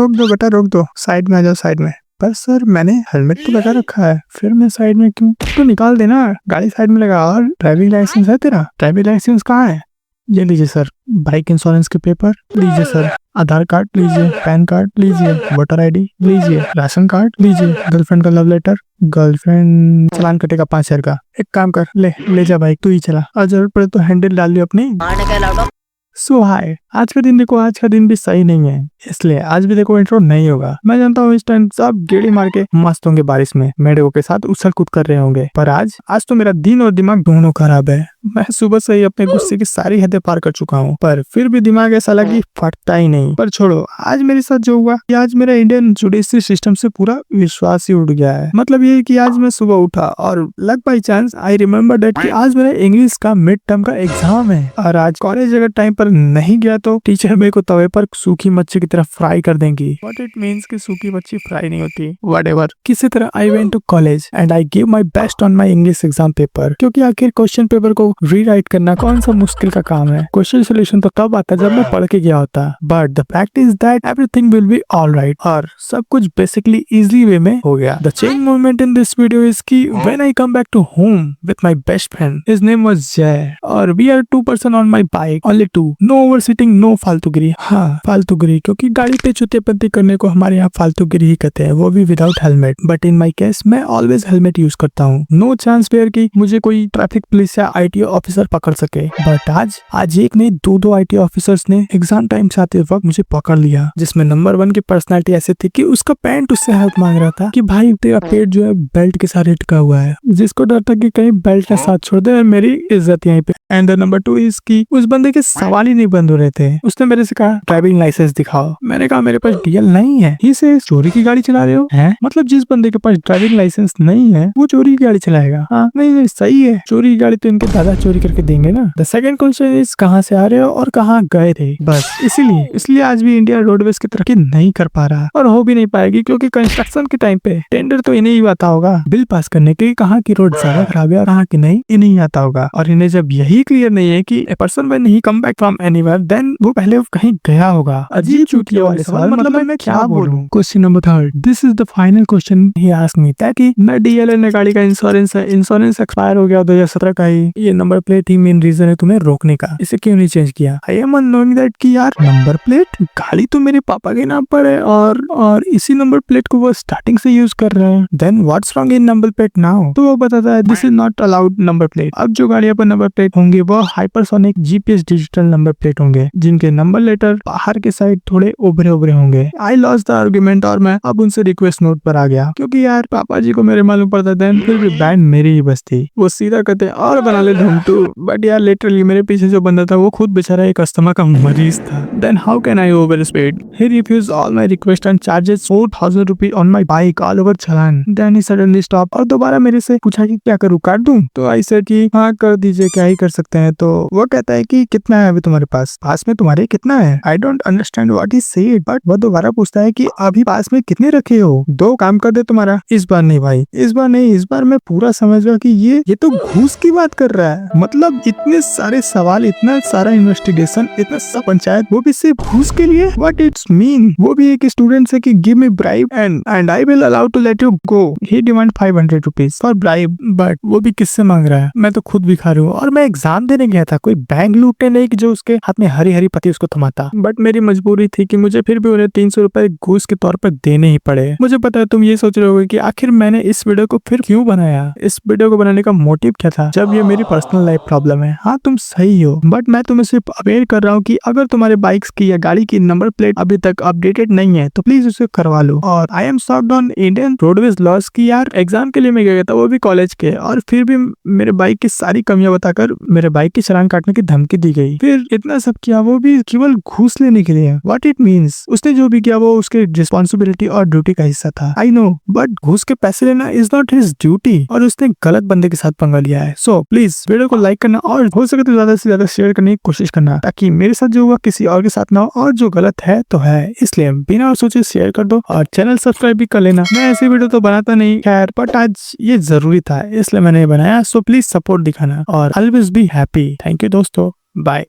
रोक दो बेटा, रोक दो, साइड में आ जाओ, साइड में। पर सर मैंने हेलमेट तो लगा रखा है, फिर मैं साइड में क्यों? तो निकाल देना, गाड़ी साइड में लगा। और ड्राइविंग लाइसेंस है तेरा? ड्राइविंग लाइसेंस कहाँ है? ये लीजिए सर, बाइक इंश्योरेंस के पेपर लीजिए सर, आधार कार्ड लीजिए, पैन कार्ड लीजिए, वोटर आईडी लीजिए, राशन कार्ड लीजिए, गर्लफ्रेंड का लव लेटर। गर्लफ्रेंड चालान कटेगा 5,000 का। एक काम कर, ले जा बाइक, तू ही चला, और जरूरत पड़े तो हैंडल डाल लियो अपनी। सो हाय, आज का दिन देखो, आज का दिन भी सही नहीं है, इसलिए आज भी देखो इंट्रो नहीं होगा। मैं जानता हूँ इस टाइम सब गेड़ी मार के मस्त होंगे, बारिश में मेढकों के साथ उछल कूद कर रहे होंगे, पर आज तो मेरा दिन और दिमाग दोनों खराब है। मैं सुबह से ही अपने गुस्से की सारी हदें पार कर चुका हूँ, पर फिर भी दिमाग ऐसा लगी फटता ही नहीं। पर छोड़ो, आज मेरे साथ जो हुआ, आज मेरा इंडियन जुडिशरी सिस्टम से पूरा विश्वास ही उठ गया है। मतलब ये कि आज मैं सुबह उठा और luck by chance I remember that कि आज मेरा इंग्लिश का मिड टर्म का एग्जाम है, और आज कॉलेज अगर टाइम पर नहीं गया तो टीचर मेरे को तवे पर सूखी मच्छी की तरह फ्राई कर देंगी। व्हाट इट मींस कि सूखी मच्छी फ्राई नहीं होती, व्हाटएवर। किसी तरह I went to college and I give my best on my English exam paper, क्योंकि आखिर क्वेश्चन पेपर को रीराइट करना कौन सा मुश्किल का काम है। क्वेश्चन सोल्यूशन तो तब आता जब मैं पढ़ के गया होता, but the fact is that everything will be alright, और सब कुछ बेसिकली इजी वे में हो गया। The change moment in this video is कि when I come back to home with my best friend, his name was Jay, और we are 2 person on my bike, only 2, no over sitting, no फालतूगिरी। हाँ, फालतूगिरी, क्योंकि गाड़ी पे चुतियापंती करने को हमारे यहाँ फालतूगिरी ही कहते हैं, वो भी without helmet. But in my case मैं ऑलवेज हेलमेट यूज करता हूँ। नो चांस फेयर कि मुझे कोई ट्रैफिक पुलिस या आईटी ऑफिसर पकड़ सके। बट आज एक नहीं, दो आईटी ऑफिसर्स ने एग्जाम टाइम से आते वक्त मुझे पकड़ लिया, जिसमें नंबर 1 की पर्सनैलिटी ऐसे थी कि उसका पैंट उससे हेल्प मांग रहा था कि भाई तेरा पेट जो है बेल्ट के साथ लटका हुआ है, जिसको डर था कि कहीं बेल्ट ना साथ छोड़ दे और मेरी इज्जत यहीं पे। एंड द नंबर 2 इज कि उस बंदे के सवाल ही नहीं बंद हो रहे थे। उसने मेरे से कहा ड्राइविंग लाइसेंस दिखाओ। मैंने कहा मेरे पास डीएल नहीं है। ही से चोरी की गाड़ी चला रहे हो हैं? मतलब जिस बंदे के पास ड्राइविंग लाइसेंस नहीं है वो चोरी की गाड़ी चलाएगा? हाँ, नहीं सही है, चोरी की गाड़ी तो इनके दादा चोरी करके देंगे ना। द सेकंड क्वेश्चन इज कहाँ से आ रहे हो और कहाँ गए थे? बस इसलिए आज भी इंडिया रोडवेज की तरक्की नहीं कर पा रहा, और हो भी नहीं पाएगी, क्योंकि कंस्ट्रक्शन के टाइम पे टेंडर तो इन्हें ही आता होगा बिल पास करने के, कहाँ की रोड ज्यादा खराब है और कहाँ की नहीं, इन्हें ही आता होगा। और इन्हें जब यही क्लियर नहीं है कि a person when he come back from anywhere, then वो पहले कहीं गया होगा। अजीब चूतिया वाले सवाल, मतलब मैं क्या बोलूं। Question number 3, this is the final question he asked me, ताकि मैं डीएलएन गाड़ी का इंश्योरेंस है, इंश्योरेंस एक्सपायर हो गया 2017 का ही, ये नंबर प्लेट ही मेन रीजन है तुम्हें रोकने का, इसे क्यों नहीं चेंज किया? आई एम नोइंग दैट कि यार नंबर प्लेट गाड़ी तो मेरे पापा के नाम पर है, और इसी नंबर प्लेट को वो स्टार्टिंग से यूज कर रहे हैं, then what's wrong in number plate now? तो वो बताता है this is not allowed number plate. अब जो गाड़ियां पर नंबर प्लेट होंगे वो hypersonic GPS digital number plate होंगे, जिनके नंबर लेटर बाहर के साइड थोड़े उभरे होंगे। आई लॉस्ट द आर्गुमेंट, और मैं अब उनसे रिक्वेस्ट नोट पर आ गया, क्योंकि यार पापा जी को मेरे मालूम पड़ता था, फिर भी बैंड मेरी ही बस्ती। वो सीधा कहते और बना ले धुमटू, बट यार लिटरली मेरे पीछे जो बंदा था वो खुद बेचारा एक अस्थमा का मरीज था। Then how can I over speed? He refuse all my request and charges 4,000 rupees on my bike all over चालान। देन ही सडनली स्टॉप, और दोबारा मेरे से पूछा कि क्या करूँ, काट दूं? तो आई सेड कि हाँ कर दीजिए, क्या ही कर सकते हैं। तो वो कहता है कि कितना है अभी तुम्हारे पास में तुम्हारे कितना है? I don't understand what he said, but वो दोबारा पूछता है कि अभी पास में कितने रखे हो? 2 काम कर दे तुम्हारा। इस बार नहीं भाई, इस बार नहीं, इस बार मैं पूरा समझ गया कि ये तो घूस की बात कर रहा है। मतलब इतने सारे सवाल, इतना सारा इन्वेस्टिगेशन, इतना सब पंचायत, वो भी सिर्फ घूस के लिए? What it's mean? वो भी एक स्टूडेंट से कि give me bribe and I will allow to let you go. He demand 500 rupees for bribe, but वो भी किससे मांग रहा है? मैं तो खुद भिखारी हूँ, और मैं एग्जाम देने गया था, कोई बैंक लूटने नहीं कि जो उसके हाथ में हरी हरी पत्ती उसको थमाता। बट मेरी मजबूरी थी कि मुझे फिर भी उन्हें 300 रुपए घूस के तौर पर देने ही पड़े। मुझे पता है तुम ये सोच रहे होगे कि आखिर मैंने इस वीडियो को फिर क्यों बनाया, इस वीडियो को बनाने का मोटिव क्या था, जब ये मेरी पर्सनल लाइफ प्रॉब्लम है। हाँ तुम सही हो, बट मैं तुम्हें सिर्फ अवेयर कर रहा हूँ कि अगर तुम्हारे बाइक्स की या गाड़ी की नंबर प्लेट अभी तक अपडेटेड नहीं है तो प्लीज उसे करवा लो। और I am shocked on Indian roadways laws की यार एग्जाम के लिए मैं गया था, वो भी कॉलेज के, और फिर भी मेरे बाइक की सारी कमियां बताकर मेरे बाइक की चालान काटने की धमकी दी गई। फिर इतना सब किया वो भी केवल घूस लेने के लिए। What it means? उसने जो भी किया वो उसके रिस्पॉन्सिबिलिटी और ड्यूटी का हिस्सा था। आई नो, बट घूस के पैसे लेना इज नॉट हिज ड्यूटी, और उसने गलत बंदे के साथ पंगा लिया है। सो प्लीज वीडियो को लाइक करना, और हो सके तो ज्यादा से ज्यादा शेयर करने की कोशिश करना, ताकि मेरे साथ जो हुआ किसी और के साथ ना हो, और जो गलत है तो है, इसलिए बिना सोचे शेयर कर दो, और चैनल सब्सक्राइब भी कर लेना। मैं ऐसी वीडियो तो बनाता नहीं खैर, बट आज ये जरूरी था इसलिए मैंने बनाया। सो प्लीज सपोर्ट दिखाना, और always be happy. Thank you दोस्तों, बाय।